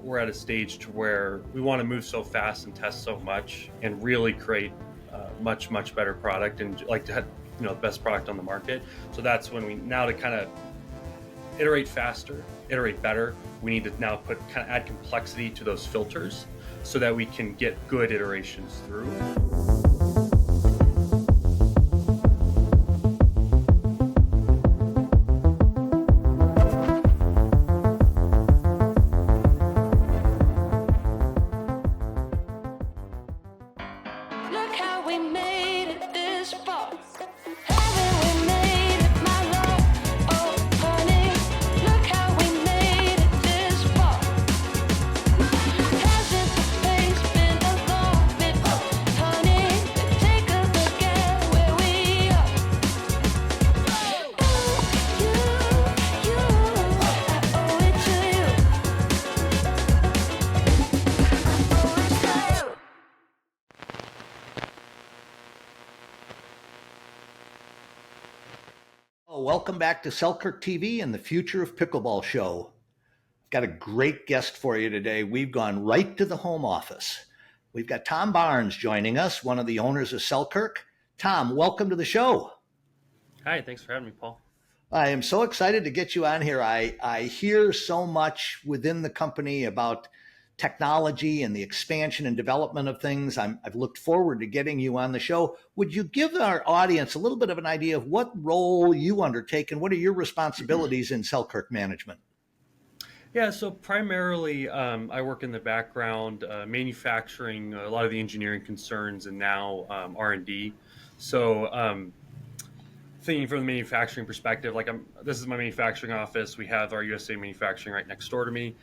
we're at a stage to where we want to move so fast and test so much and really create much better product and like to have the best product on the market. So that's when we now to kind of iterate faster, iterate better. We need to now add complexity to those filters so that we can get good iterations through. Welcome back to Selkirk TV and the Future of Pickleball show. Got a great guest for you today. We've gone right to the home office. We've got Tom Barnes joining us, one of the owners of Selkirk. Tom, welcome to the show. Hi, thanks for having me, Paul. I am so excited to get you on here. I hear so much within the company about technology and the expansion and development of things. I've looked forward to getting you on the show. Would you give our audience a little bit of an idea of what role you undertake and what are your responsibilities in Selkirk management? Yeah, so primarily I work in the background, manufacturing, a lot of the engineering concerns, and now R&D. So thinking from the manufacturing perspective, this is my manufacturing office. We have our USA manufacturing right next door to me,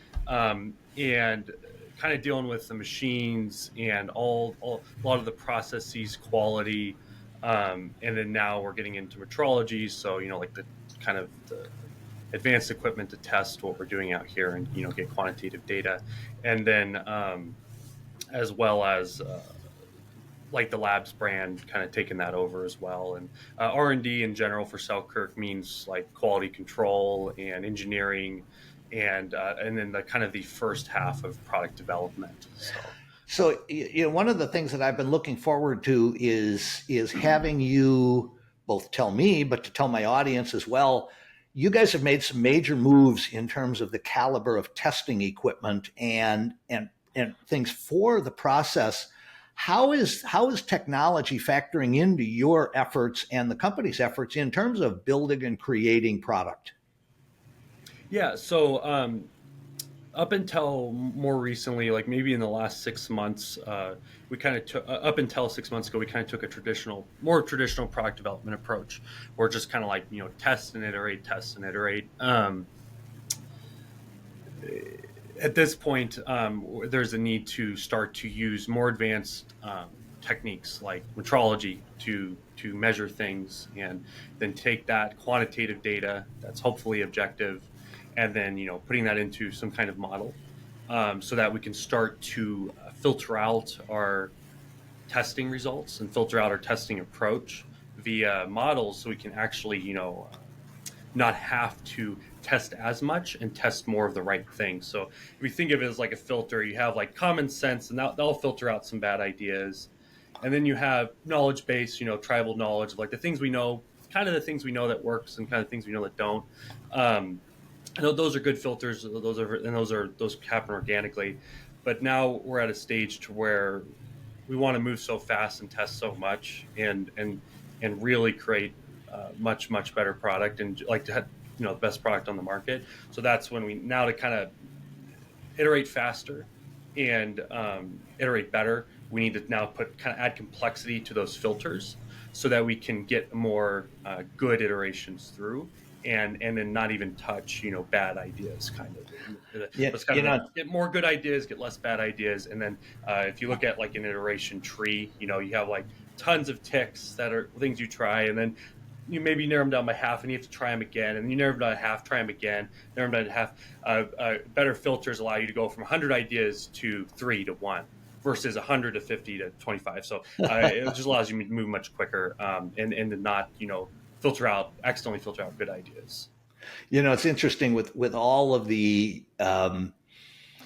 and kind of dealing with the machines and a lot of the processes, quality, and then now we're getting into metrology. So like the advanced equipment to test what we're doing out here and get quantitative data, and then as well as like the Labs brand, kind of taking that over as well. And R&D in general for Selkirk means like quality control and engineering, and then the first half of product development. So one of the things that I've been looking forward to is having you both tell me, but to tell my audience as well. You guys have made some major moves in terms of the caliber of testing equipment and things for the process. How is technology factoring into your efforts and the company's efforts in terms of building and creating product? Yeah, so up until more recently, like maybe in the last 6 months, we kind of took up until 6 months ago, we kind of took a more traditional product development approach, where just kind of like test and iterate. At this point, there's a need to start to use more advanced techniques like metrology to measure things, and then take that quantitative data that's hopefully objective, and then putting that into some kind of model, so that we can start to filter out our testing results and filter out our testing approach via models, so we can actually not have to test as much and test more of the right things. So if we think of it as like a filter, you have like common sense, and that'll filter out some bad ideas. And then you have knowledge base, tribal knowledge of like the things we know, kind of the things we know that works and kind of things we know that don't. I know those are good filters. Those happen organically. But now we're at a stage to where we want to move so fast and test so much and really create much better product and like to have the best product on the market. So that's when we now to kind of iterate faster and iterate better. We need to now add complexity to those filters so that we can get more good iterations through, and then not even touch bad ideas. Get more good ideas, get less bad ideas, and then if you look at like an iteration tree, you have like tons of ticks that are things you try, and then you maybe narrow them down by half, and you have to try them again, and you narrow them down to half, try them again, narrow them down to half. Better filters allow you to go from 100 ideas to 3 to 1 versus 100 to 50 to 25. So it just allows you to move much quicker, and to not accidentally filter out good ideas. It's interesting with all of the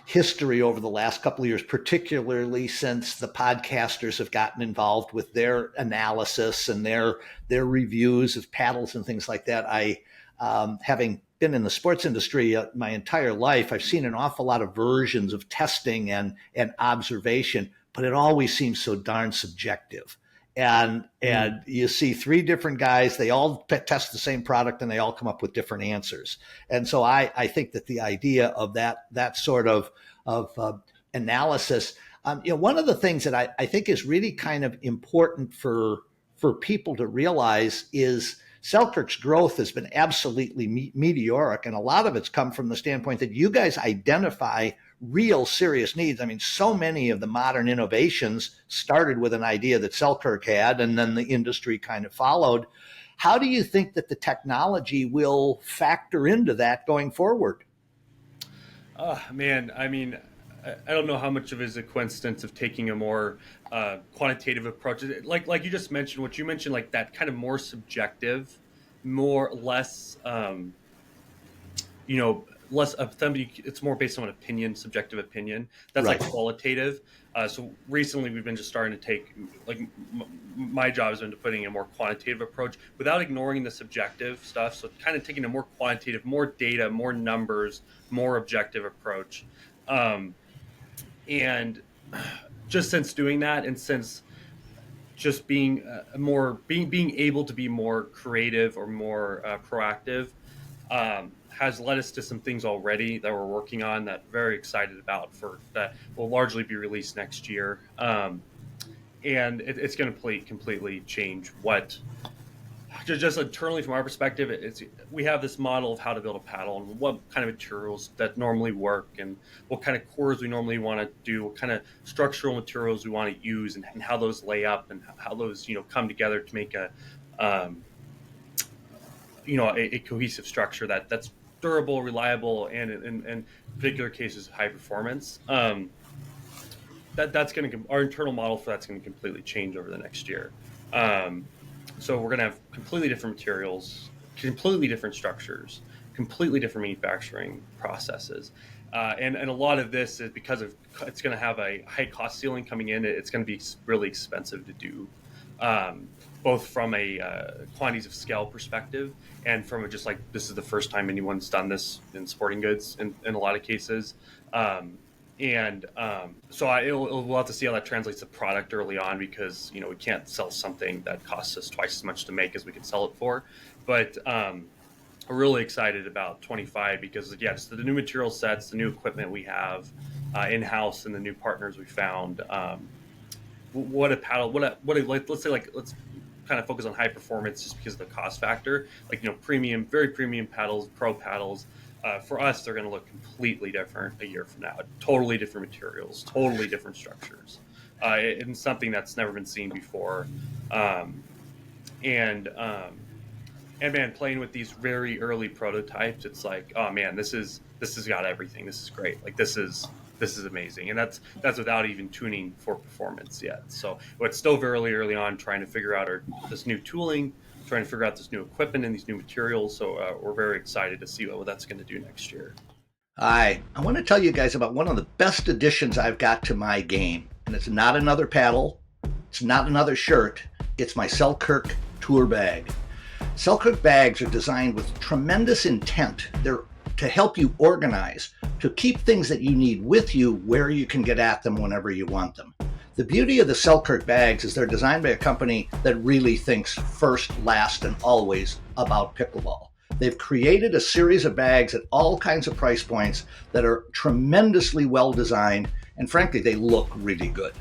history over the last couple of years, particularly since the podcasters have gotten involved with their analysis and their reviews of paddles and things like that. I, having been in the sports industry my entire life, I've seen an awful lot of versions of testing and observation, but it always seems so darn subjective. And you see three different guys, they all test the same product and they all come up with different answers. And so I think that the idea of that sort of analysis, one of the things that I think is really kind of important for people to realize is Selkirk's growth has been absolutely meteoric, and a lot of it's come from the standpoint that you guys identify real serious needs. I mean, so many of the modern innovations started with an idea that Selkirk had, and then the industry kind of followed. How do you think that the technology will factor into that going forward? Man, I mean, I don't know how much of it is a coincidence of taking a more quantitative approach. Like you just mentioned, what you mentioned, like that kind of more subjective, less, less of somebody. It's more based on opinion, subjective opinion. That's Right. like qualitative. So recently, we've been just starting to take my job has been to putting a more quantitative approach without ignoring the subjective stuff. So kind of taking a more quantitative, more data, more numbers, more objective approach. And just since doing that, and since just being being able to be more creative or more proactive, has led us to some things already that we're working on that very excited about for that will largely be released next year. And it's going to completely change what just internally from our perspective, we have this model of how to build a paddle and what kind of materials that normally work and what kind of cores we normally want to do, what kind of structural materials we want to use, and how those lay up and how those come together to make a cohesive structure that's durable, reliable, and in particular cases high performance. That's going to our internal model for that's going to completely change over the next year. So we're going to have completely different materials, completely different structures, completely different manufacturing processes. And a lot of this is because it's going to have a high cost ceiling coming in. It's going to be really expensive to do, both from a quantities of scale perspective and from just like this is the first time anyone's done this in sporting goods in a lot of cases. So we'll have to see how that translates to product early on because, we can't sell something that costs us twice as much to make as we can sell it for. But we're really excited about 25 because, just the new material sets, the new equipment we have in-house and the new partners we found. What a paddle, let's kind of focus on high performance just because of the cost factor. Premium, very premium paddles, pro paddles. For us, they're going to look completely different a year from now. Totally different materials, totally different structures, and something that's never been seen before. And man, playing with these very early prototypes, it's like, oh man, this has got everything. This is great. Like this is amazing, and that's without even tuning for performance yet. So it's still very early on, trying to figure out this new tooling, trying to figure out this new equipment and these new materials. So we're very excited to see what that's going to do next year. I want to tell you guys about one of the best additions I've got to my game, and it's not another paddle, it's not another shirt, it's my Selkirk tour bag. Selkirk bags are designed with tremendous intent. They're to help you organize, to keep things that you need with you where you can get at them whenever you want them. The beauty of the Selkirk bags is they're designed by a company that really thinks first, last, and always about pickleball. They've created a series of bags at all kinds of price points that are tremendously well designed, and frankly, they look really good.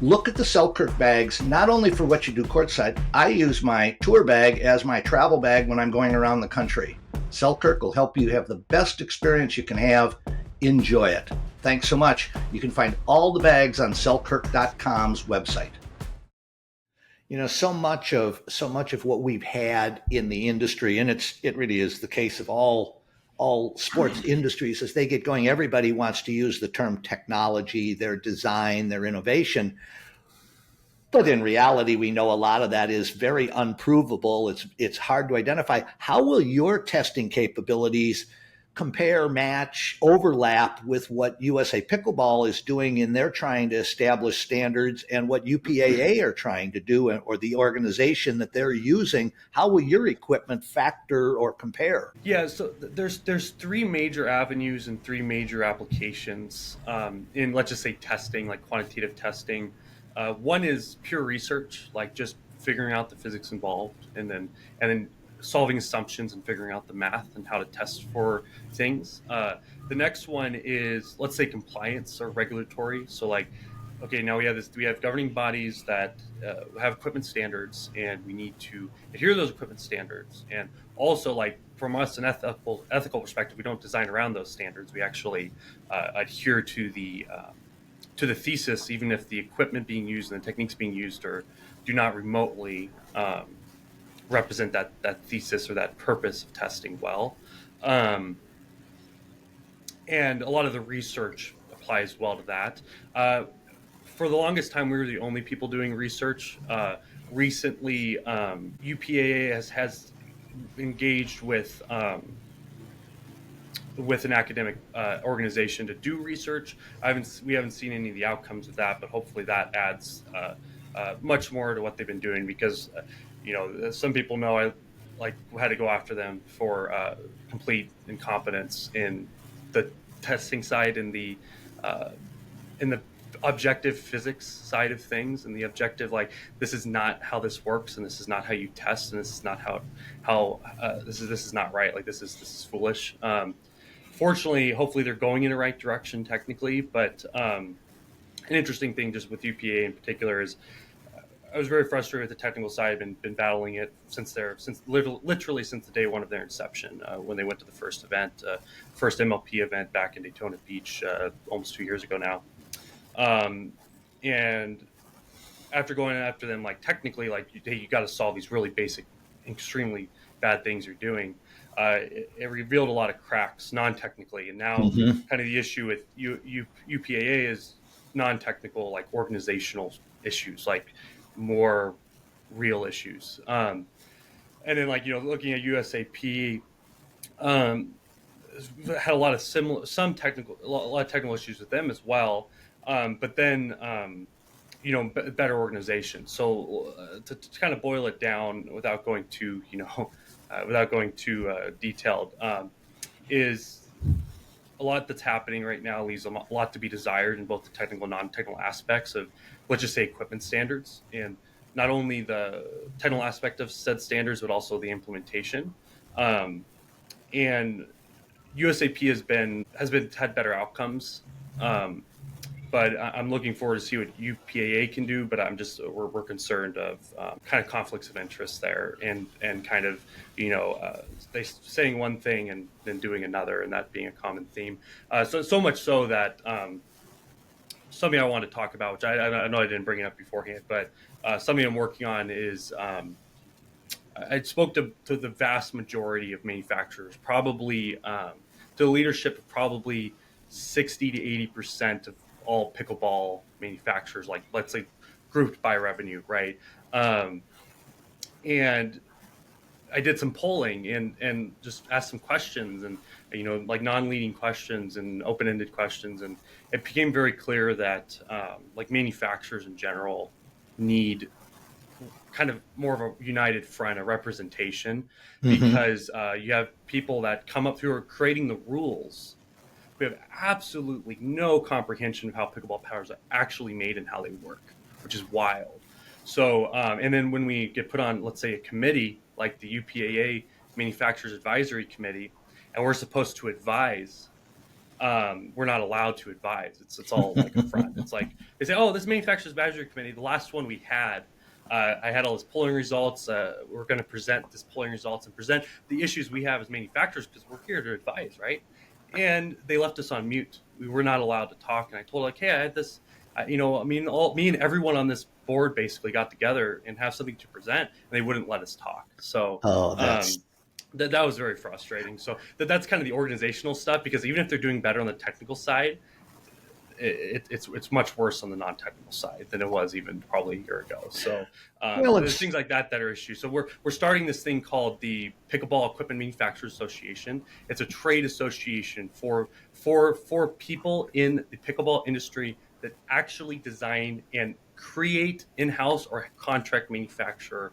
Look at the Selkirk bags, not only for what you do courtside. I use my tour bag as my travel bag when I'm going around the country. Selkirk will help you have the best experience you can have. Enjoy it. Thanks so much. You can find all the bags on selkirk.com's website. So much of what we've had in the industry, and it really is the case of all sports industries, as they get going, everybody wants to use the term technology, their design, their innovation. But in reality, we know a lot of that is very unprovable. It's hard to identify. How will your testing capabilities compare, match, overlap with what USA Pickleball is doing in their trying to establish standards and what UPAA are trying to do, or the organization that they're using? How will your equipment factor or compare? Yeah, so there's three major avenues and three major applications in, let's just say, testing, like quantitative testing. One is pure research, like just figuring out the physics involved, and then solving assumptions and figuring out the math and how to test for things. The next one is, let's say, compliance or regulatory. So like, okay, now we have governing bodies that have equipment standards, and we need to adhere to those equipment standards. And also, like, from us, an ethical perspective, we don't design around those standards. We actually adhere to the thesis, even if the equipment being used and the techniques being used or do not remotely represent that thesis or that purpose of testing well. Um, and a lot of the research applies well to that. For the longest time, we were the only people doing research. Recently, UPAA has engaged with an academic organization to do research. We haven't seen any of the outcomes of that, but hopefully that adds much more to what they've been doing, because some people know I like had to go after them for complete incompetence in the testing side, uh, in the objective physics side of things, and the objective, like, this is not how this works, and this is not how you test, and this is not how this is not right, like, this is foolish. Fortunately, hopefully they're going in the right direction technically, but an interesting thing just with UPA in particular is I was very frustrated with the technical side. I've been battling it literally since the day one of their inception, when they went to the first MLP event back in Daytona Beach, almost 2 years ago now. And after going after them, like, technically, like, hey, you got to solve these really basic, extremely bad things you're doing. It revealed a lot of cracks non-technically, and now Mm-hmm. kind of the issue with UPAA is non-technical, like organizational issues, like more real issues. And then, like, looking at USAP, um, had a lot of a lot of technical issues with them as well. But then, better organization. So to kind of boil it down without going too, detailed, is a lot that's happening right now leaves a lot to be desired in both the technical and non-technical aspects of, let's just say, equipment standards, and not only the technical aspect of said standards, but also the implementation. Um, and USAP had better outcomes. But I'm looking forward to see what UPAA can do. But we're concerned of kind of conflicts of interest there, and kind of, they saying one thing and then doing another, and that being a common theme. So much so that something I want to talk about, which I know I didn't bring it up beforehand, but something I'm working on is, I spoke to the vast majority of manufacturers, probably to the leadership of probably 60 to 80% of all pickleball manufacturers, like, let's say, grouped by revenue, right? Um, and I did some polling and just asked some questions, and like non-leading questions and open-ended questions, and it became very clear that like manufacturers in general need kind of more of a united front, a representation, Mm-hmm. because you have people that come up who are creating the rules who have absolutely no comprehension of how pickleball powers are actually made and how they work, which is wild. So, and then when we get put on, let's say, a committee like the UPAA Manufacturers Advisory Committee, and we're supposed to advise, we're not allowed to advise. It's all like a front. It's like they say, "Oh, this manufacturers advisory committee, the last one we had, I had all this polling results. We're going to present this polling results and present the issues we have as manufacturers, because we're here to advise, right?" And they left us on mute. We were not allowed to talk. And I told, like, "Hey, I had this. Me and everyone on this board basically got together and have something to present, and they wouldn't let us talk." So. Oh, that's That was very frustrating. So that's kind of the organizational stuff, because even if they're doing better on the technical side, it's much worse on the non-technical side than it was even probably a year ago. So Well, there's it's things like that are issues. So we're starting this thing called the Pickleball Equipment Manufacturers Association. It's a trade association for people in the pickleball industry that actually design and create in-house or contract manufacture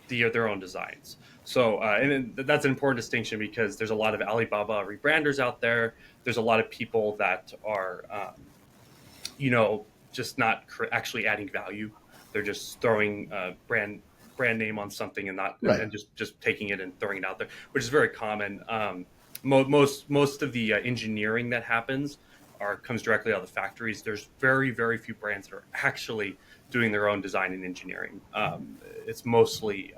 their own designs. So, and that's an important distinction because there's a lot of Alibaba rebranders out there. There's a lot of people that are, just not actually adding value. They're just throwing brand name on something and not right. and just taking it and throwing it out there, which is very common. Most of the engineering that happens comes directly out of the factories. There's very few brands that are actually doing their own design and engineering. It's mostly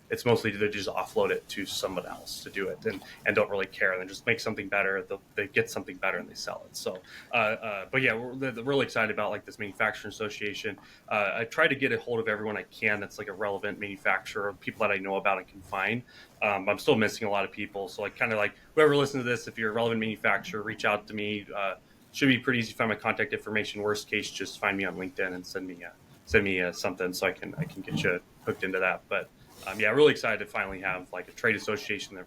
they just offload it to someone else to do it and don't really care and then just make something better. They get something better and they sell it. So, but yeah, we're really excited about like this manufacturing association. I try to get a hold of everyone I can that's like a relevant manufacturer, people that I know about and can find. I'm still missing a lot of people. So like kind of like whoever listens to this, if you're a relevant manufacturer, reach out to me. Should be pretty easy to find my contact information. Worst case, just find me on LinkedIn and send me something so I can get you hooked into that. But yeah, really excited to finally have like a trade association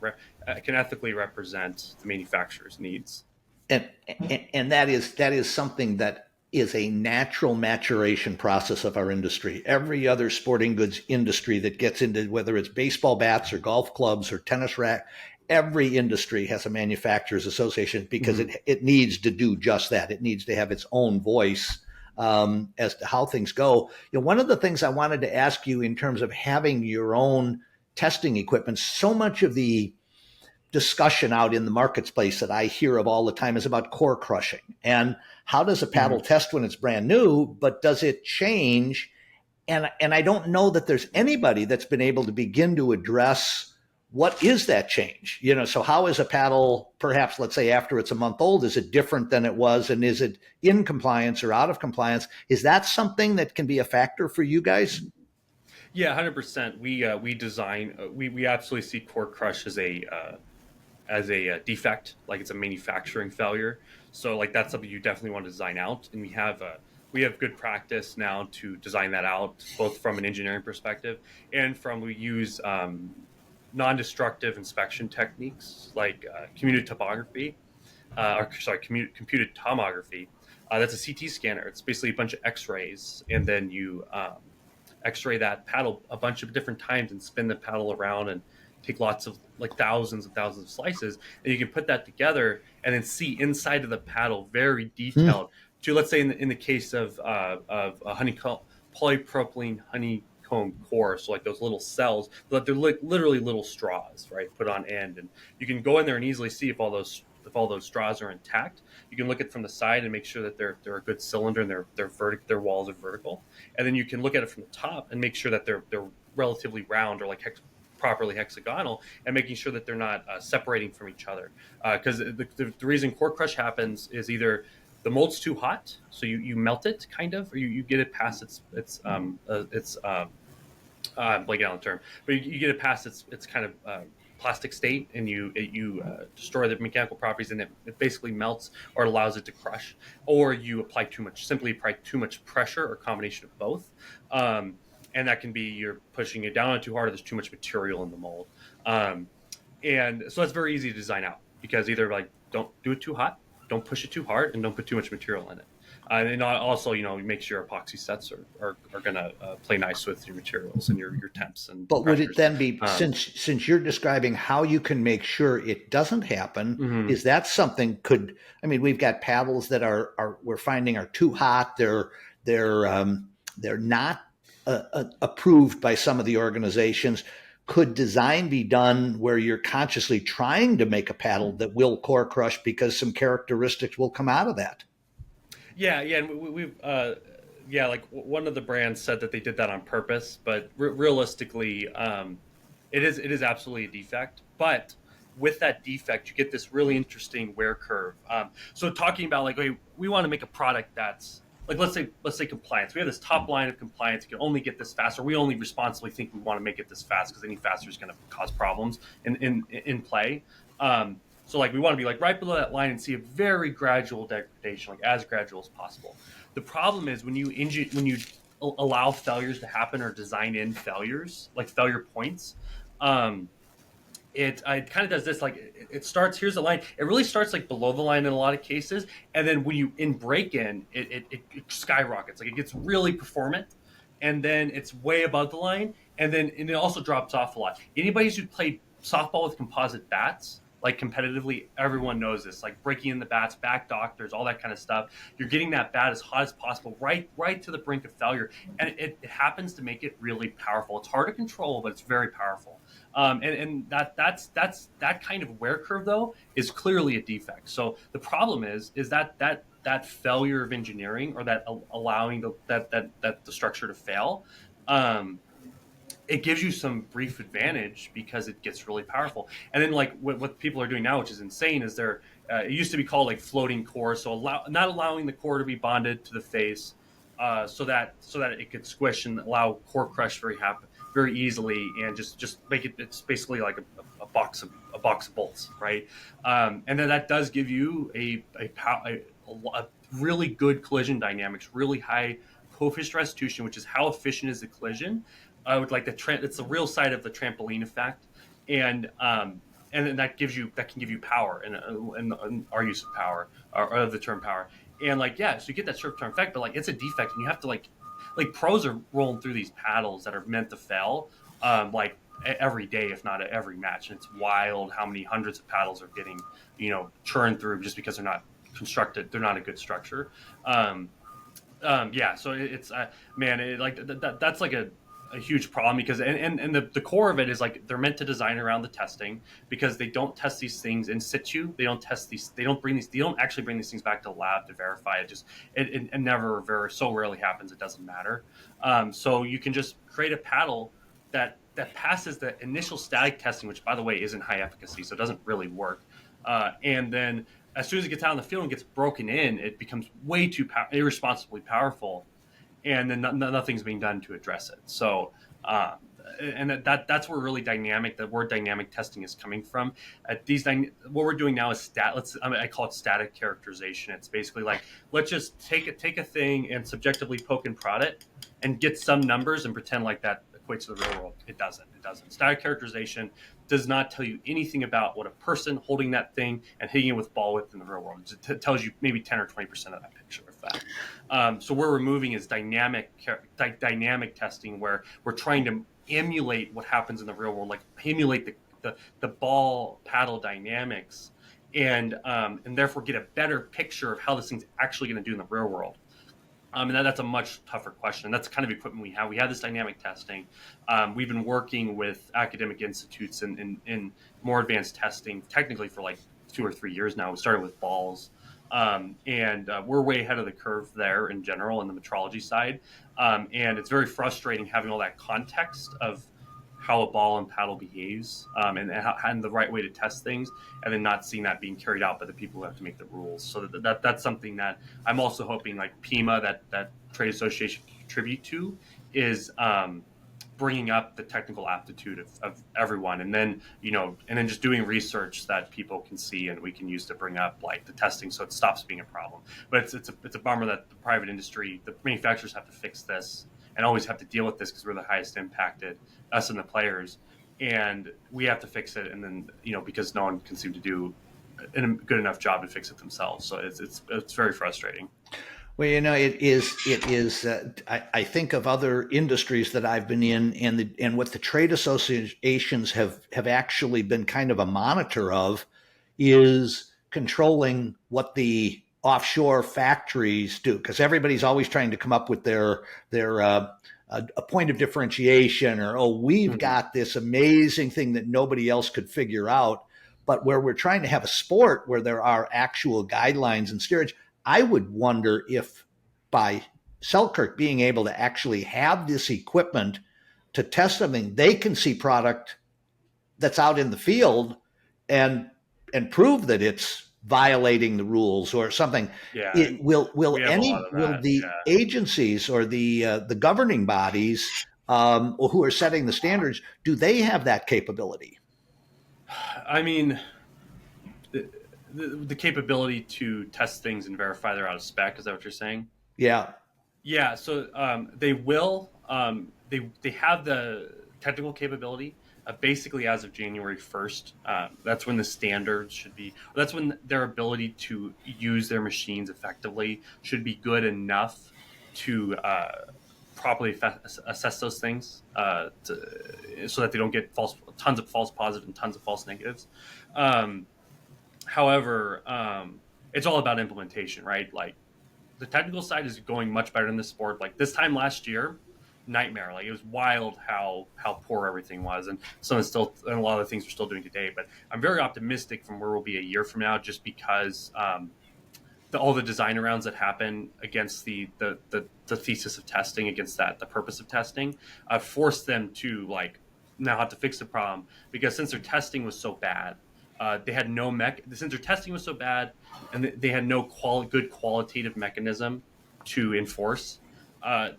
that can ethically represent the manufacturer's needs. and and that is something that is a natural maturation process of our industry. Every other sporting goods industry that gets into whether it's baseball bats or golf clubs or tennis rack, every industry has a manufacturers association because Mm-hmm. it needs to do just that. It needs to have its own voice as to how things go. One of the things I wanted to ask you in terms of having your own testing equipment, so much of the discussion out in the marketplace that I hear of all the time is about core crushing. And how does a paddle Mm-hmm. test when it's brand new, but does it change? And I don't know that there's anybody that's been able to begin to address what is that change. So how is a paddle, perhaps let's say after it's a month old, is it different than it was, and is it in compliance or out of compliance? Is that something that can be a factor for you guys? Yeah, 100%. We design we absolutely see core crush as a defect, like it's a manufacturing failure. So like that's something you definitely want to design out, and we have good practice now to design that out, both from an engineering perspective and from we use non-destructive inspection techniques like computed topography, computed tomography. That's a CT scanner. It's basically a bunch of X-rays, and then you X-ray that paddle a bunch of different times and spin the paddle around and take lots of like thousands and thousands of slices, and you can put that together and then see inside of the paddle very Hmm. detailed. To let's say in the case of a honeycomb polypropylene honeycomb core, so like those little cells, but they're like literally little straws, right, put on end, and you can go in there and easily see if all those straws are intact. You can look at it from the side and make sure that they're a good cylinder and their walls are vertical, and then you can look at it from the top and make sure that they're relatively round or like properly hexagonal, and making sure that they're not separating from each other. Because the reason core crush happens is either the mold's too hot, so you melt it kind of, or you get it past I'm blanking on the term, but you get it past its kind of plastic state, and you destroy the mechanical properties, and it basically melts or allows it to crush, or you simply apply too much pressure, or combination of both. Um, and that can be you're pushing it down on too hard, or there's too much material in the mold. Um, and so that's very easy to design out because either like don't do it too hot, don't push it too hard, and don't put too much material in it. And also, make sure your epoxy sets are going to play nice with your materials and your temps and But would it pressures. then be, Um, since you're describing how you can make sure it doesn't happen, mhm. is that something I mean, we've got paddles that are we're finding are too hot. They're not approved by some of the organizations. Could design be done where you're consciously trying to make a paddle that will core crush because some characteristics will come out of that? Yeah, and we've yeah, like one of the brands said that they did that on purpose, but realistically, it is absolutely a defect. But with that defect, you get this really interesting wear curve. So talking about like, hey, we want to make a product that's like, let's say compliance. We have this top line of compliance. You can only get this fast, or we only responsibly think we want to make it this fast because any faster is going to cause problems in play. So like we want to be like right below that line and see a very gradual degradation, like as gradual as possible. The problem is when you allow failures to happen or design in failures, like failure points, um, it kind of does this like it starts, here's the line, it really starts like below the line in a lot of cases, and then when you in break in it skyrockets, like it gets really performant, and then it's way above the line, and it also drops off a lot. Anybody who's played softball with composite bats like competitively, everyone knows this, like breaking in the bats, back doctors, all that kind of stuff. You're getting that bat as hot as possible, right to the brink of failure, and it happens to make it really powerful. It's hard to control, but it's very powerful. And that kind of wear curve though is clearly a defect. So the problem is that failure of engineering, or that allowing the structure to fail, um, it gives you some brief advantage because it gets really powerful. And then like what people are doing now, which is insane, is they're it used to be called like floating core, so not allowing the core to be bonded to the face, so that it could squish and allow core crush very easily, and just make it, it's basically like a box of bolts, right? And then that does give you a really good collision dynamics, really high coefficient restitution, which is how efficient is the collision, with like it's the real side of the trampoline effect, and then that can give you power, and our use of power, or of the term power, and like yeah, so you get that short term effect, but like it's a defect, and you have to like pros are rolling through these paddles that are meant to fail, like every day, if not at every match, and it's wild how many hundreds of paddles are getting churned through just because they're not a good structure. Um, yeah, so it's man, that's like a huge problem, because and the core of it is like they're meant to design around the testing, because they don't test these things in situ. They don't actually bring these things back to the lab to verify it. Just it never very so rarely happens, it doesn't matter. So you can just create a paddle that passes the initial static testing, which by the way isn't high efficacy, so it doesn't really work. And then as soon as it gets out in the field and gets broken in, it becomes way too irresponsibly powerful, and then nothing's being done to address it. So, um, and that's where really dynamic, the word dynamic testing is coming from. What we're doing now is I call it static characterization. It's basically like, let's just take a thing and subjectively poke and prod it and get some numbers and pretend like that equates to the real world. It doesn't. Static characterization does not tell you anything about what a person holding that thing and hitting it with ball width in the real world. It tells you maybe 10 or 20% of that picture of that. So what we're removing is dynamic testing, where we're trying to emulate what happens in the real world, like emulate the ball paddle dynamics, and therefore get a better picture of how this thing's actually going to do in the real world. And that's a much tougher question. That's the kind of equipment we have. We have this dynamic testing. We've been working with academic institutes in more advanced testing, technically for like 2 or 3 years now. We started with balls, and we're way ahead of the curve there in general in the metrology side. And it's very frustrating having all that context of how a ball and paddle behaves, and the right way to test things, and then not seeing that being carried out by the people who have to make the rules. So that's something that I'm also hoping like PIMA, that trade association, can contribute to, is bringing up the technical aptitude of everyone, and then just doing research that people can see and we can use to bring up like the testing, so it stops being a problem. But it's a bummer that the private industry, the manufacturers, have to fix this and always have to deal with this, because we're the highest impacted, us and the players, and we have to fix it. And then because no one can seem to do a good enough job to fix it themselves, so it's very frustrating. Well, it is. It is. I think of other industries that I've been in, and what the trade associations have actually been kind of a monitor of is controlling what the offshore factories do, because everybody's always trying to come up with their a point of differentiation, or we've Mm-hmm. got this amazing thing that nobody else could figure out. But where we're trying to have a sport where there are actual guidelines and steerage, I would wonder if by Selkirk being able to actually have this equipment to test something, they can see product that's out in the field and prove that it's violating the rules or something. Yeah, It we have a lot of will that. the Yeah. agencies or the governing bodies, who are setting the standards, do they have that capability? I mean, the capability to test things and verify they're out of spec. Is that what you're saying? Yeah. Yeah, so they will. They have the technical capability. Basically, as of January 1st, that's when the standards should be. That's when their ability to use their machines effectively should be good enough to properly assess those things, so that they don't get tons of false positives and tons of false negatives. Um, However, it's all about implementation, right? Like the technical side is going much better in the sport. Like this time last year, nightmare. Like it was wild how poor everything was, and some of still and a lot of the things we're still doing today. But I'm very optimistic from where we'll be a year from now, just because all the design rounds that happen against the thesis of testing, against the purpose of testing, forced them to like now have to fix the problem, because since their testing was so bad, they had no since their testing was so bad, and they had no good qualitative mechanism to enforce.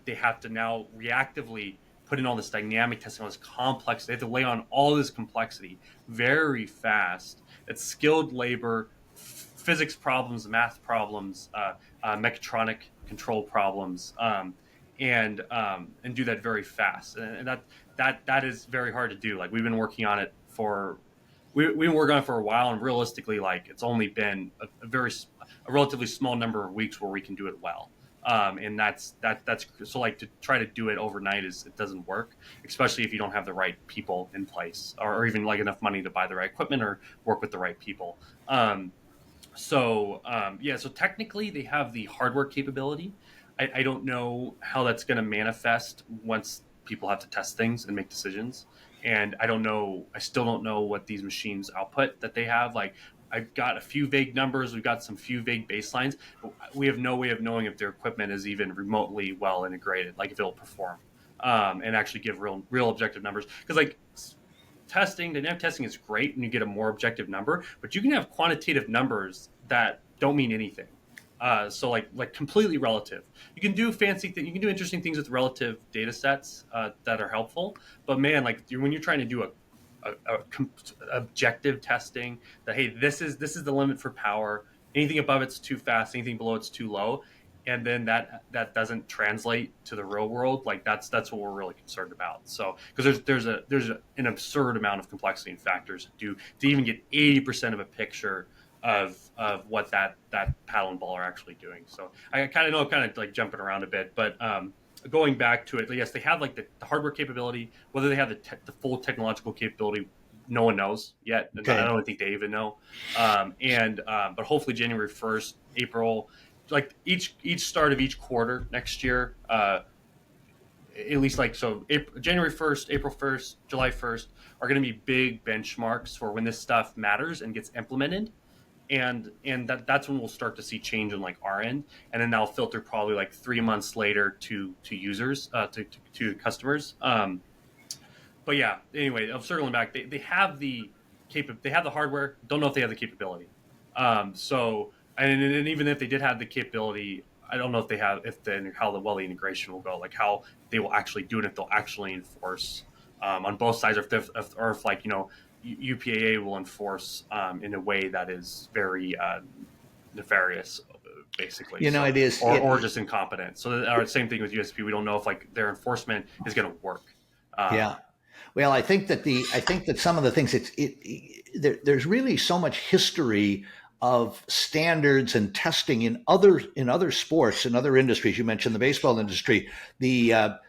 They have to now reactively put in all this dynamic testing, all this complex. They have to lay on all this complexity very fast. It's skilled labor, physics problems, math problems, mechatronic control problems, and do that very fast. And that is very hard to do. Like we've been working on it for we've been working on it for a while, and realistically, like it's only been a relatively small number of weeks where we can do it well. And that's so like to try to do it overnight it doesn't work, especially if you don't have the right people in place, or even like enough money to buy the right equipment or work with the right people. So technically they have the hardware capability. I don't know how that's going to manifest once people have to test things and make decisions. And I don't know. I still don't know what these machines output that they have. Like I've got a few vague numbers. We've got some few vague baselines, but we have no way of knowing if their equipment is even remotely well integrated, like if it'll perform, and actually give real objective numbers. Because like dynamic testing is great and you get a more objective number, but you can have quantitative numbers that don't mean anything. So like completely relative. You can do you can do interesting things with relative data sets that are helpful. But man, like when you're trying to do a objective testing that, hey, this is the limit for power. Anything above it's too fast. Anything below it's too low. And then that doesn't translate to the real world. Like that's what we're really concerned about. So because there's an absurd amount of complexity and factors to even get 80% of a picture of what that paddle and ball are actually doing. So I kind of know I'm kind of like jumping around a bit, but going back to it, yes, they have like the hardware capability. Whether they have the full technological capability, no one knows yet. Okay. I don't think they even know. But hopefully January 1st, April, like each start of each quarter next year, at least like so January 1st, April 1st, July 1st are going to be big benchmarks for when this stuff matters and gets implemented. And that's when we'll start to see change in like our end, and then that'll filter probably like 3 months later to users, to customers. But yeah, anyway, I'm circling back. They have they have the hardware. Don't know if they have the capability. So and even if they did have the capability, I don't know if they have how the integration will go, like how they will actually do it, if they'll actually enforce on both sides, or if like UPAA will enforce in a way that is very nefarious, basically. It is, or just incompetent. So the same thing with USP. We don't know if like their enforcement is going to work. Yeah. Well, I think that some of the things there's really so much history of standards and testing in other sports, in other industries. You mentioned the baseball industry, the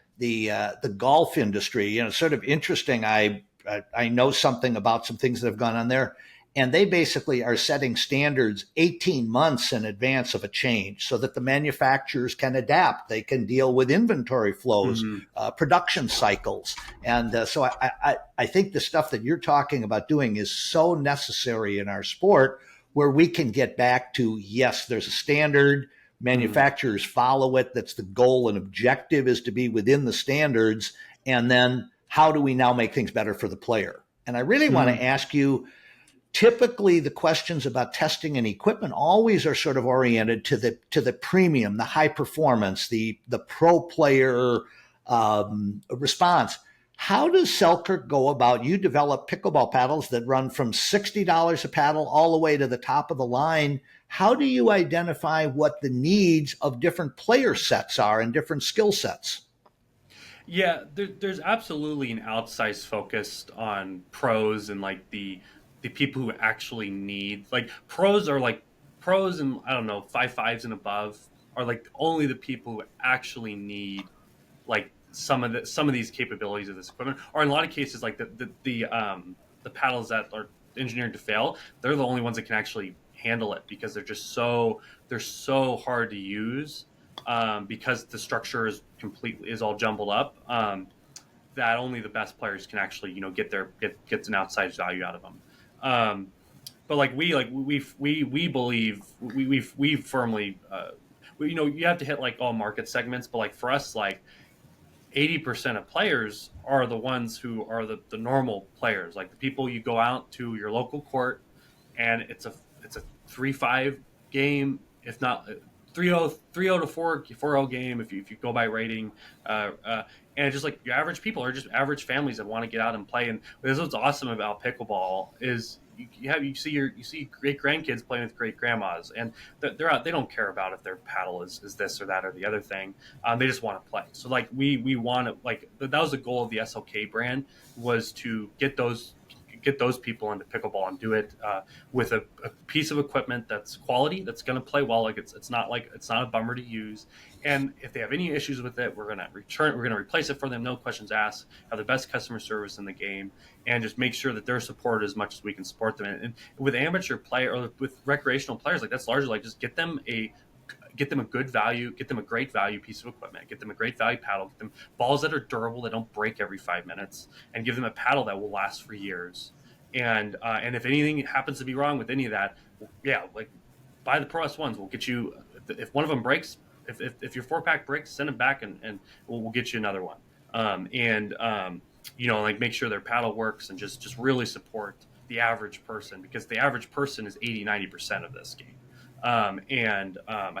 golf industry. It's sort of interesting. I know something about some things that have gone on there. And they basically are setting standards 18 months in advance of a change so that the manufacturers can adapt. They can deal with inventory flows, production cycles. And so I think the stuff that you're talking about doing is so necessary in our sport, where we can get back to, yes, there's a standard, manufacturers follow it. That's the goal and objective, is to be within the standards. And then how do we now make things better for the player? And I really want to ask you, typically the questions about testing and equipment always are sort of oriented to the premium, the high performance, the pro player response. How does Selkirk go about? You develop pickleball paddles that run from $60 a paddle all the way to the top of the line. How do you identify what the needs of different player sets are and different skill sets? Yeah, there's absolutely an outsized focus on pros and like the people who actually need, like pros are like pros and I don't know, five fives and above are like only the people who actually need like some of these capabilities of this equipment, or in a lot of cases like the paddles that are engineered to fail, they're the only ones that can actually handle it because they're so hard to use, because the structure is all jumbled up, that only the best players can actually get an outside value out of them. But we believe we firmly, you have to hit like all market segments, but like for us, like 80% of players are the ones who are the normal players, like the people you go out to your local court, and it's a 3-5 game, if not 3-0 to 4-0 game if you go by rating, and just like your average people are just average families that want to get out and play. And this is what's awesome about pickleball is you see great grandkids playing with great grandmas, and they're out, they don't care about if their paddle is this or that or the other thing. They just want to play. So like we want to, like that was the goal of the SLK brand, was to get those people into pickleball and do it, with a piece of equipment that's quality, that's going to play well. Like it's not a bummer to use. And if they have any issues with it, we're going to replace it for them, no questions asked. Have the best customer service in the game, and just make sure that they're supported as much as we can support them. And with amateur player or with recreational players, like that's largely like just get them a good value, get them a great value piece of equipment, get them a great value paddle, get them balls that are durable, that don't break every 5 minutes, and give them a paddle that will last for years. And if anything happens to be wrong with any of that, yeah, like buy the Pro S1s. We'll get you, if one of them breaks, if your 4-pack breaks, send them back, and we'll get you another one. And like make sure their paddle works, and just really support the average person, because the average person is 80-90% of this game. I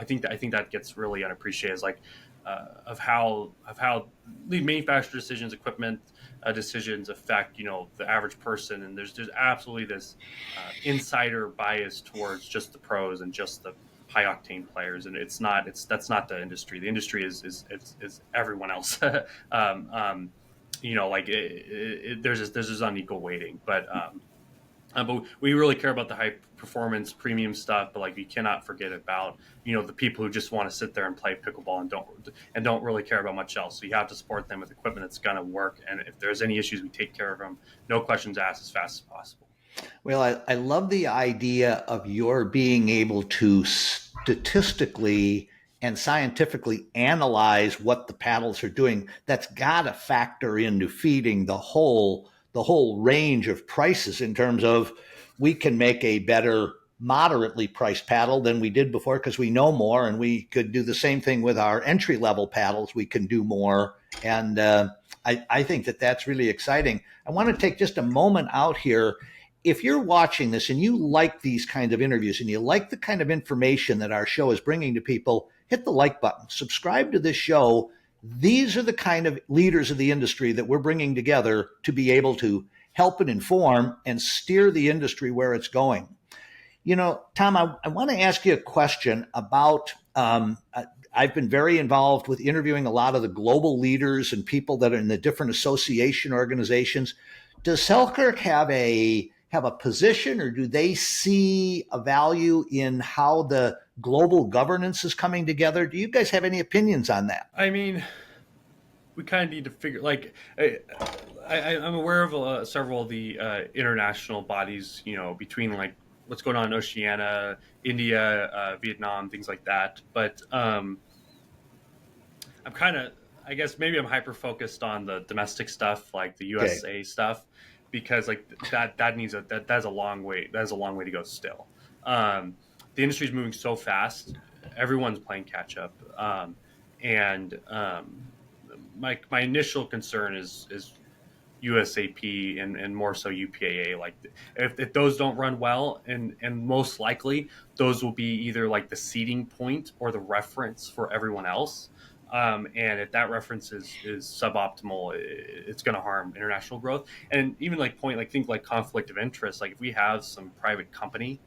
think that gets really unappreciated, is like, of how the manufacturer decisions, equipment decisions affect the average person, and there's absolutely this insider bias towards just the pros and just the high octane players, and that's not the industry. The industry is everyone else. Like there's this unequal weighting, but we really care about the high performance premium stuff. But like we cannot forget about the people who just want to sit there and play pickleball and don't really care about much else. So you have to support them with equipment that's going to work. And if there's any issues, we take care of them. No questions asked, as fast as possible. Well, I love the idea of your being able to statistically and scientifically analyze what the paddles are doing. That's got to factor into feeding the whole range of prices, in terms of we can make a better moderately priced paddle than we did before because we know more, and we could do the same thing with our entry level paddles. We can do more, and I think that that's really exciting. I want to take just a moment out here. If you're watching this and you like these kind of interviews and you like the kind of information that our show is bringing to people, hit the like button, subscribe to this show. These are the kind of leaders of the industry that we're bringing together to be able to help and inform and steer the industry where it's going. Tom, I want to ask you a question about. I've been very involved with interviewing a lot of the global leaders and people that are in the different association organizations. Does Selkirk have a position, or do they see a value in how the global governance is coming together? Do you guys have any opinions on that? I mean, we kind of need to figure, like, I'm aware of several of the international bodies, between like what's going on in Oceania, India, Vietnam, things like that. But I'm kind of, I guess maybe I'm hyper focused on the domestic stuff, like the Okay. USA stuff, because like that needs that's a long way. That's a long way to go still. Um, the industry is moving so fast. Everyone's playing catch up. And my initial concern is USAP and more so UPAA. Like if those don't run well, and most likely those will be either like the seeding point or the reference for everyone else. And if that reference is suboptimal, it's going to harm international growth. And even like think like conflict of interest. Like if we have some private company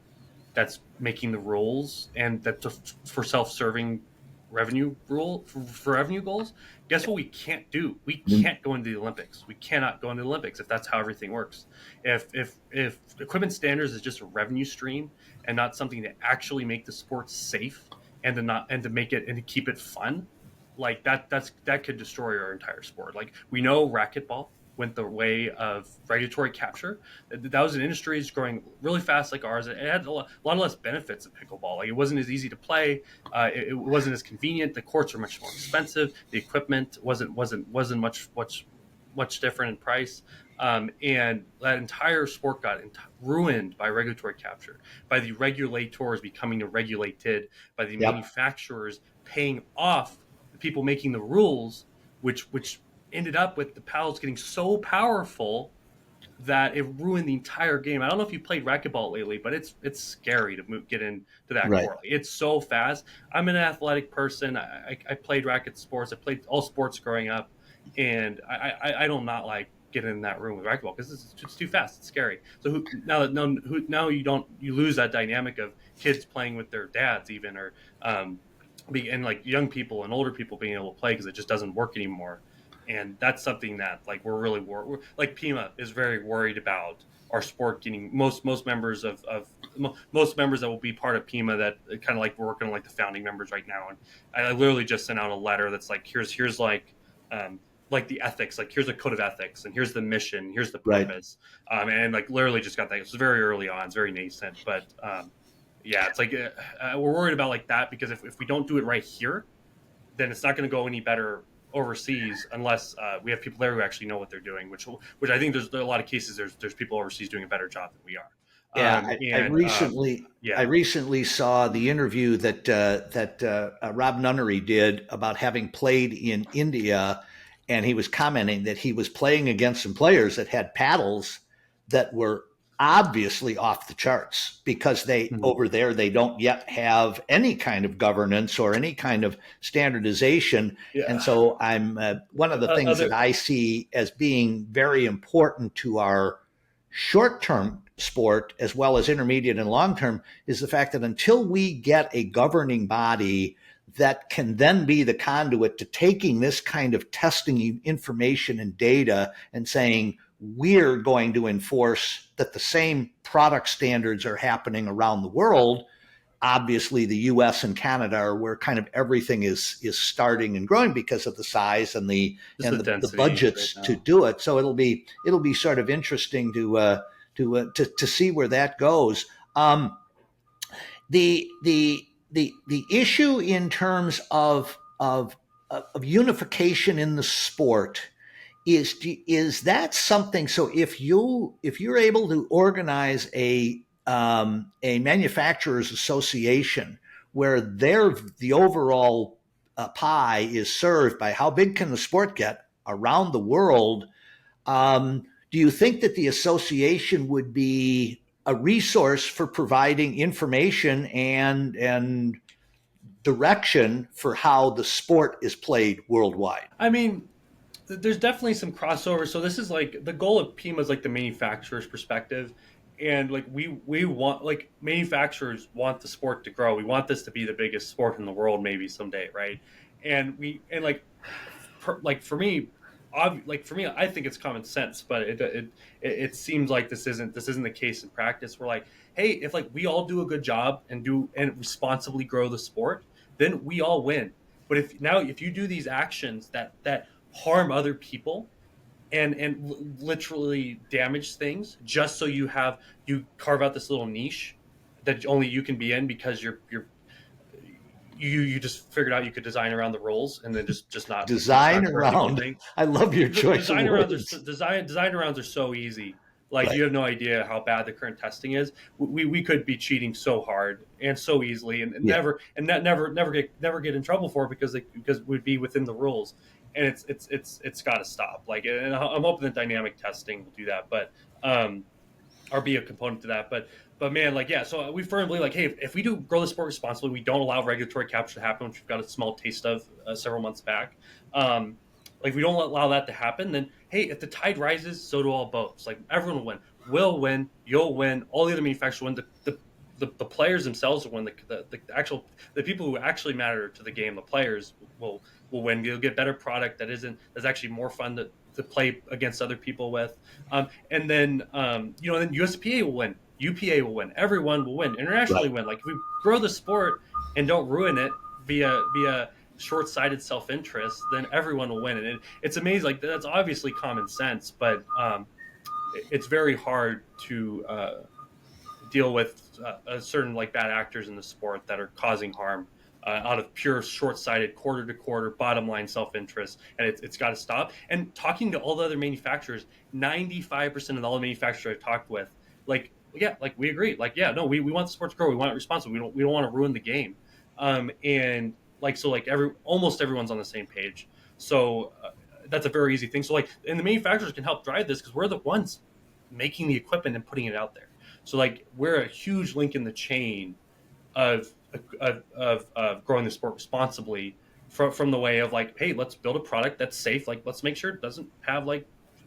that's making the rules and that for self-serving for revenue goals, guess what we can't do? We can't go into the Olympics. We cannot go into the Olympics if that's how everything works. If equipment standards is just a revenue stream and not something to actually make the sport safe and to not and to make it and to keep it fun, like that could destroy our entire sport. Like we know racquetball went the way of regulatory capture. That was an industry that's growing really fast like ours. It had a lot less benefits of pickleball. Like it wasn't as easy to play. It wasn't as convenient. The courts were much more expensive. The equipment wasn't much different in price. And that entire sport got ruined by regulatory capture, by the regulators becoming regulated, by the Yep. manufacturers paying off the people making the rules, which ended up with the paddles getting so powerful that it ruined the entire game. I don't know if you played racquetball lately, but it's scary to get into that Right. court. It's so fast. I'm an athletic person. I played racket sports. I played all sports growing up, and I do not like getting in that room with racquetball because it's too fast. It's scary. So now you lose that dynamic of kids playing with their dads even or and like young people and older people being able to play because it just doesn't work anymore. And that's something that like we're like Pima is very worried about our sport getting most members most members that will be part of Pima that kind of like we're working on like the founding members right now. And I literally just sent out a letter that's like here's like the ethics, like here's a code of ethics and here's the mission, here's the Right. purpose. And like literally just got that. It's very early on, it's very nascent, but yeah, it's like we're worried about like that because if we don't do it right here, then it's not going to go any better overseas unless we have people there who actually know what they're doing. Which I think there are a lot of cases. There's people overseas doing a better job than we are. Yeah, And I yeah, recently saw the interview that Rob Nunnery did about having played in India, and he was commenting that he was playing against some players that had paddles that were obviously off the charts because they Mhm. over there they don't yet have any kind of governance or any kind of standardization. And Yeah. so I'm one of the things that Other I see as being very important to our short term sport as well as intermediate and long term is the fact that until we get a governing body that can then be the conduit to taking this kind of testing information and data and saying we're going to enforce that the same product standards are happening around the world. Obviously the US and Canada are where kind of everything is starting and growing because of the size and just the the density right budgets to now. do it. So it'll be sort of interesting to see where that goes. The issue in terms of unification in the sport is that something? So if you're able to organize a manufacturers association where the overall pie is served by how big can the sport get around the world, do you think that the association would be a resource for providing information and direction for how the sport is played worldwide? I mean, there's definitely some crossover. So this is like the goal of Pima is like the manufacturer's perspective, and like we want like manufacturers want the sport to grow. We want this to be the biggest sport in the world, maybe someday, right? And like for me, like for me, I think it's common sense, but it seems like this isn't the case in practice. We're like, hey, if like we all do a good job and responsibly grow the sport, then we all win. But if you do these actions that harm other people and literally damage things just so you carve out this little niche that only you can be in because you just figured out you could design around the rules and then just not Design start correcting around. anything. I love your choice of Design arounds words. design arounds are so easy. Like Right. you have no idea how bad the current testing is. We could be cheating so hard and so easily, and Yeah. never get in trouble for it because we'd be within the rules, and it's got to stop. Like, and I'm hoping that dynamic testing will do that. But or be a component to that. But man, like yeah, so we firmly like, hey, if we do grow the sport responsibly, we don't allow regulatory capture to happen, which we've got a small taste of several months back. Like if we don't allow that to happen, then hey, if the tide rises, so do all boats. Like everyone will win. We'll win. You'll win. All the other manufacturers win. The players themselves will win. The actual the people who actually matter to the game, the players will win. You'll get better product that's actually more fun to play against other people with. And then then USPA will win. UPA will win. Everyone will win. Internationally Right. win. Like if we grow the sport and don't ruin it via short-sighted self-interest, then everyone will win. And it's amazing. Like that's obviously common sense, but it's very hard to deal with certain like bad actors in the sport that are causing harm out of pure short-sighted quarter to quarter bottom line self-interest, and it's got to stop. And talking to all the other manufacturers, 95% of all the manufacturers I've talked with, like yeah, like we agree, like yeah, no, we want the sport to grow, we want it responsible, we don't want to ruin the game, and like so like almost everyone's on the same page. So that's a very easy thing. So like, and the manufacturers can help drive this because we're the ones making the equipment and putting it out there. So like we're a huge link in the chain of of growing the sport responsibly from the way of like, hey, let's build a product that's safe. Like let's make sure it doesn't have like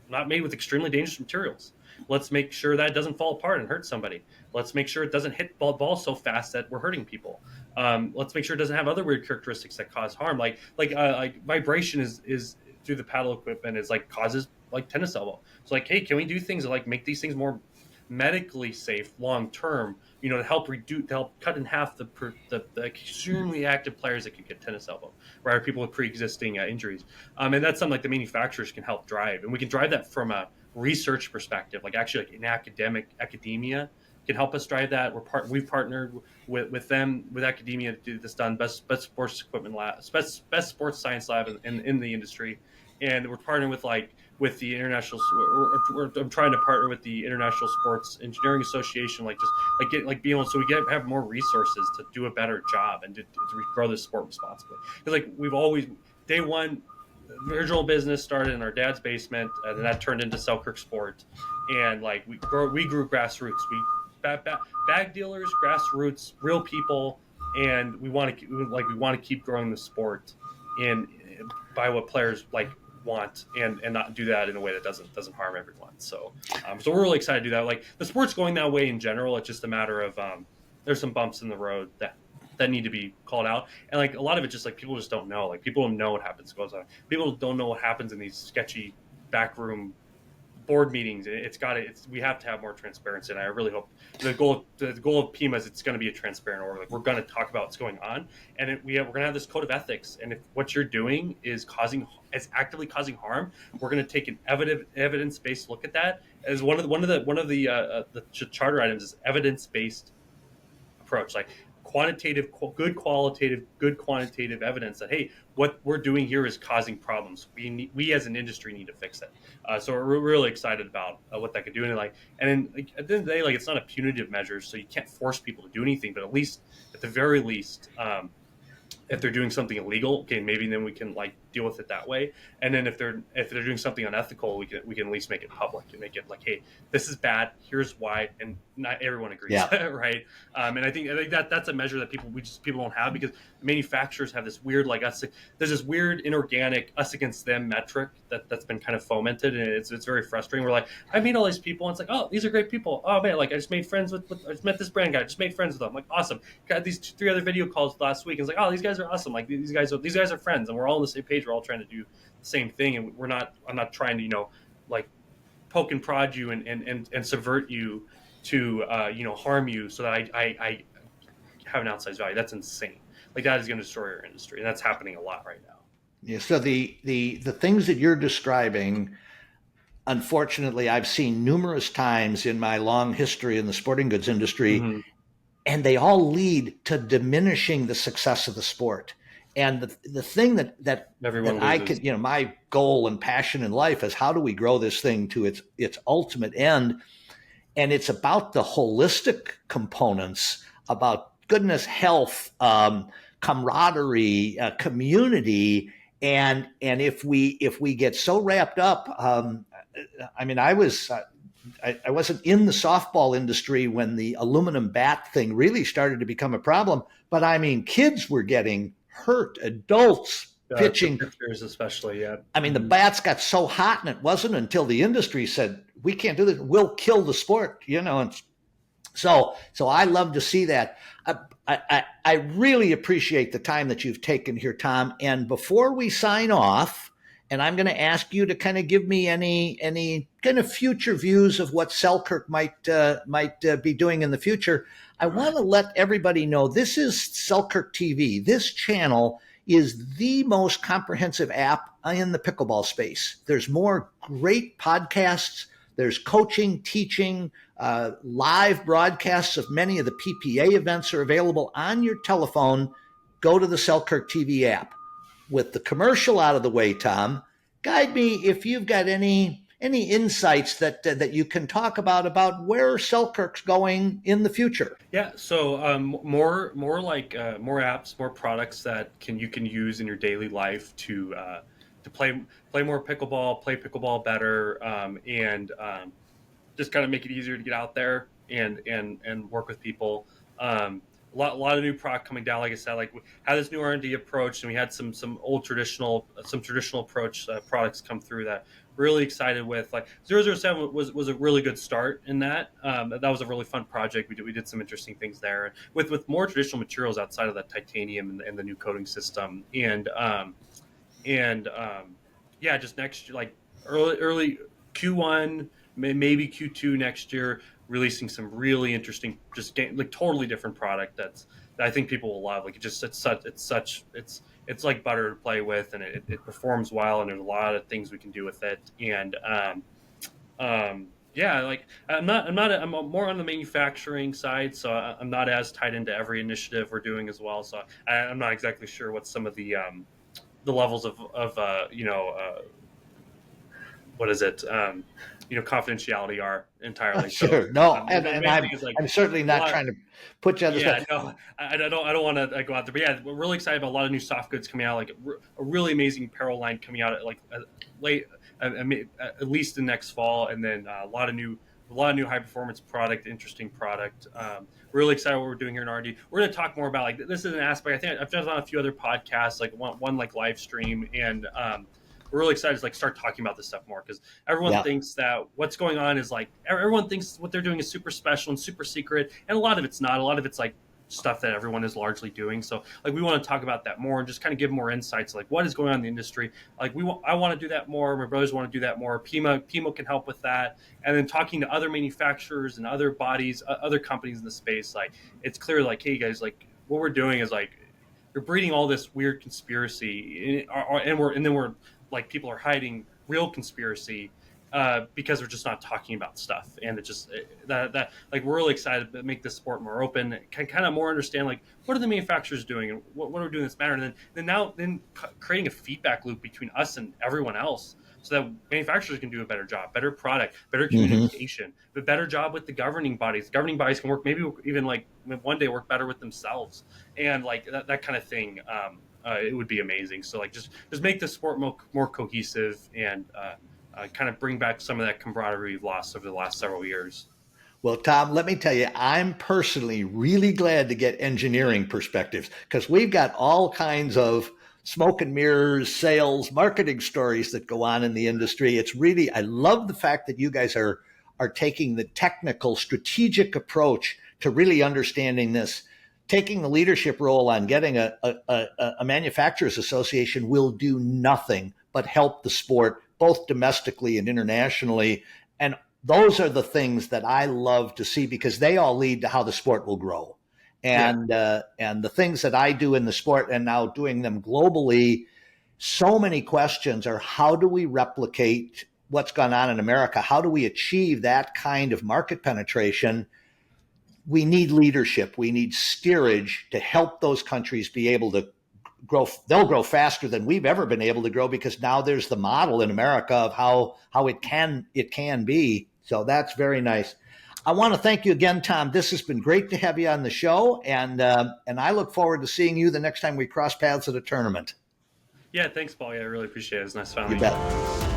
not made with extremely dangerous materials. Let's make sure that it doesn't fall apart and hurt somebody. Let's make sure it doesn't hit ball so fast that we're hurting people. Let's make sure it doesn't have other weird characteristics that cause harm, like vibration is through the paddle equipment is like causes like tennis elbow. So like, hey, can we do things that like make these things more medically safe long term, to help reduce, to help cut in half the extremely active players that could get tennis elbow, right? Or people with pre-existing injuries, and that's something like the manufacturers can help drive, and we can drive that from a research perspective, like actually like in academia can help us drive that. We've partnered with them with academia to do this done best sports equipment lab, best sports science lab in the industry, and we're partnering with the international. I'm trying to partner with the International Sports Engineering Association, like just like get like being able so we have more resources to do a better job and to grow this sport responsibly. Because like we've always day one, the original business started in our dad's basement, and then that turned into Selkirk Sport, and like we grew grassroots. Bag dealers, grassroots, real people, and we want to keep growing the sport in by what players like want and not do that in a way that doesn't harm everyone. So we're really excited to do that. Like the sport's going that way in general. It's just a matter of there's some bumps in the road that need to be called out, and like a lot of it just like people just don't know. Like people don't know what goes on. People don't know what happens in these sketchy backroom board meetings. We have to have more transparency, and I really hope the goal of PIMA is it's going to be a transparent org. Like we're going to talk about what's going on, and we're going to have this code of ethics, and if what you're doing is actively causing harm, we're going to take an evidence based look at that. As one of the charter items is evidence based approach, like quantitative, good quantitative evidence that hey, what we're doing here is causing problems. We as an industry need to fix it. So we're really excited about what that could do, and then like, at the end of the day, like it's not a punitive measure, so you can't force people to do anything, but at the very least. If they're doing something illegal, okay, maybe then we can like deal with it that way. And then if they're doing something unethical, we can at least make it public and make it like, hey, this is bad. Here's why, and not everyone agrees, Yeah. right? And I think that's a measure that people don't have because manufacturers have this weird like us. There's this weird inorganic us against them metric that's been kind of fomented, and it's very frustrating. We're like, I meet all these people, and it's like, oh, these are great people. Oh man, like I just made friends with I just met this brand guy. I just made friends with them. Like awesome. Got these 3 other video calls last week. And it's like, oh, these guys are awesome. Like these guys are friends, and we're all on the same page. We're all trying to do the same thing, and I'm not trying to like poke and prod you and subvert you to harm you so that I have an outsized value. That's insane. Like that is going to destroy our industry, and that's happening a lot right now. Yeah. So the things that you're describing, unfortunately, I've seen numerous times in my long history in the sporting goods industry, Mm-hmm. and they all lead to diminishing the success of the sport. And the thing that Everyone I loses. could, my goal and passion in life is how do we grow this thing to its ultimate end? And it's about the holistic components, about goodness, health, camaraderie, community, and if we get so wrapped up, I mean, I was I wasn't in the softball industry when the aluminum bat thing really started to become a problem. But I mean, kids were getting hurt, adults The pitching. pictures, especially, yeah. I mean, the Hmm. bats got so hot, and it wasn't until the industry said, we can't do this. We'll kill the sport, you know. And so I love to see that. I really appreciate the time that you've taken here, Tom. And before we sign off, and I'm going to ask you to kind of give me any kind of future views of what Selkirk might be doing in the future. I want to let everybody know this is Selkirk TV. This channel is the most comprehensive app in the pickleball space. There's more great podcasts. There's coaching, teaching, live broadcasts of many of the PPA events are available on your telephone. Go to the Selkirk TV app. With the commercial out of the way, Tom, guide me if you've got any insights that you can talk about where Selkirk's going in the future. Yeah, so more like more apps, more products that you can use in your daily life to play more pickleball, play pickleball better, and just kind of make it easier to get out there and work with people. A lot of new product coming down. Like I said, like we had this new R&D approach, and we had some traditional approach products come through that really excited with. Like 007 was a really good start in that. That was a really fun project. We did some interesting things there with more traditional materials outside of that titanium and the new coating system and yeah, just next year, like early Q1, maybe Q2 next year, releasing some really interesting, like totally different product that I think people will love. Like it's like butter to play with, and it performs well, and there's a lot of things we can do with it, and yeah, like I'm more on the manufacturing side, so I'm not as tied into every initiative we're doing as well. So I'm not exactly sure what some of the levels of what is it confidentiality are entirely. So Sure. No, the and main thing is like I'm certainly a not lot. trying to put you on the Yeah, spot. no, I don't want to go out there, but yeah, we're really excited about a lot of new soft goods coming out, like a really amazing apparel line coming out at like late, at least the next fall, and then a lot of new high performance product, interesting product. Really excited what we're doing here in R&D. We're going to talk more about like this is an aspect. I think I've done on a few other podcasts, like one like live stream, and we're really excited to like start talking about this stuff more because everyone Yeah. thinks that what's going on is like everyone thinks what they're doing is super special and super secret, and a lot of it's not. A lot of it's like stuff that everyone is largely doing. So like we want to talk about that more and just kind of give more insights, like what is going on in the industry. Like I want to do that more. My brothers want to do that more. Pimo can help with that, and then talking to other manufacturers and other bodies, other companies in the space. Like it's clear, like hey guys, like what we're doing is like you're breeding all this weird conspiracy, and then we're like people are hiding real conspiracy because we're just not talking about stuff, and it just that like we're really excited to make this sport more open, can kind of more understand like what are the manufacturers doing and what are we doing that's matter, and then creating a feedback loop between us and everyone else so that manufacturers can do a better job, better product, better Hmm. communication, a better job with the governing bodies. Governing bodies can work maybe even like one day work better with themselves, and like that kind of thing. It would be amazing. So like just make the sport more cohesive and kind of bring back some of that camaraderie we've lost over the last several years. Well, Tom, let me tell you, I'm personally really glad to get engineering perspectives because we've got all kinds of smoke and mirrors, sales, marketing stories that go on in the industry. It's really, I love the fact that you guys are taking the technical, strategic approach to really understanding this. Taking the leadership role on getting a manufacturers association will do nothing but help the sport both domestically and internationally. And those are the things that I love to see because they all lead to how the sport will grow. Yeah, And the things that I do in the sport and now doing them globally, so many questions are how do we replicate what's gone on in America? How do we achieve that kind of market penetration? We need leadership. We need steerage to help those countries be able to grow. They'll grow faster than we've ever been able to grow because now there's the model in America of how it can be. So that's very nice. I want to thank you again, Tom. This has been great to have you on the show, and I look forward to seeing you the next time we cross paths at a tournament. yeah. Thanks, Paul. Yeah, I really appreciate it. It's nice You finally bet.